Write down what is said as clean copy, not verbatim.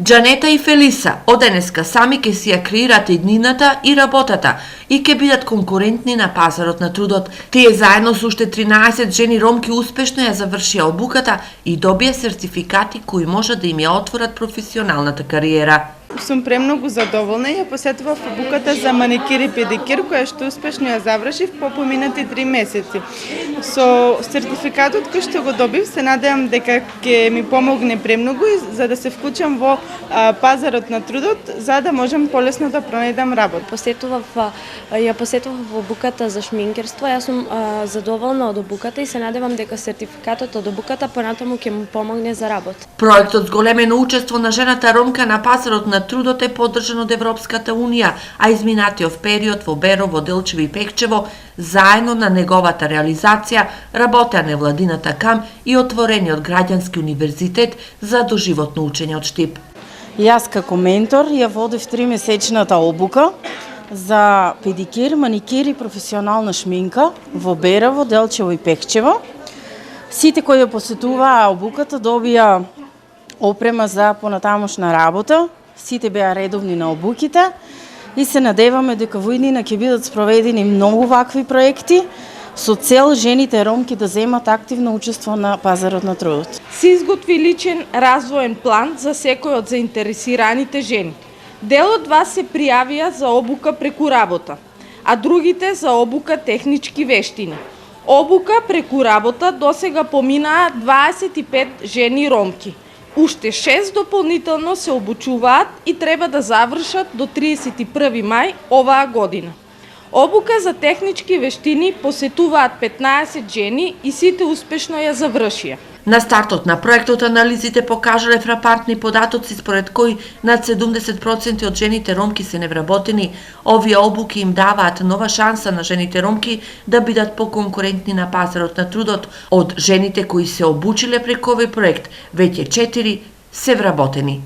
Джанета и Фелиса од денеска сами ќе си ја креираат иднината и работата и ќе бидат конкурентни на пазарот на трудот. Тие заедно со уште 13 жени ромки успешно ја завршија обуката и добија сертификати кои може да им ја отворат професионалната кариера. Сум премногу задоволна и ја посетував обуката за маникир и педикир, која што успешно ја завршив по поминати 3 месеци. Со сертификатот кој што го добив, се надевам дека ќе ми помогне премногу и за да се вклучам во пазарот на трудот, за да можам полесно да пронајдам работа. Ја посетував обуката за шминкерство. Јас сум задоволна од обуката и се надевам дека сертификатот од обуката понатаму ќе му помогне за работа. Проектот зголемено учество на жената ромка на пазарот на трудот е поддржан од Европската Унија, а изминатиот период во Берово, Делчево и Пекчево, заедно на неговата реализација, работеа невладината КАМ и отворениот граѓански универзитет за доживотно учење од Штип. Јас како ментор ја водев 3-месечната обука за педикир, маникир и професионална шминка во Берово, Делчево и Пекчево. Сите кои ја посетуваа обуката добија опрема за понатамошна работа. Сите беа редовни на обуките и се надеваме дека во иднина ќе бидат спроведени многу вакви проекти со цел жените ромки да земат активно учество на пазарот на трудот. Се изготви личен развоен план за секој од заинтересираните жени. Дел од вас се пријавија за обука преку работа, а другите за обука технички вештини. Обука преку работа досега поминаа 25 жени ромки. Уште 6 дополнително се обучуваат и треба да завршат до 31 мај оваа година. Обука за технички вештини посетуваат 15 жени и сите успешно ја завршија. На стартот на проектот анализите покажале фрапантни податоци според кои над 70% од жените ромки се невработени. Овие обуки им даваат нова шанса на жените ромки да бидат поконкурентни на пазарот на трудот. Од жените кои се обучиле преку овој проект, веќе 4 се вработени.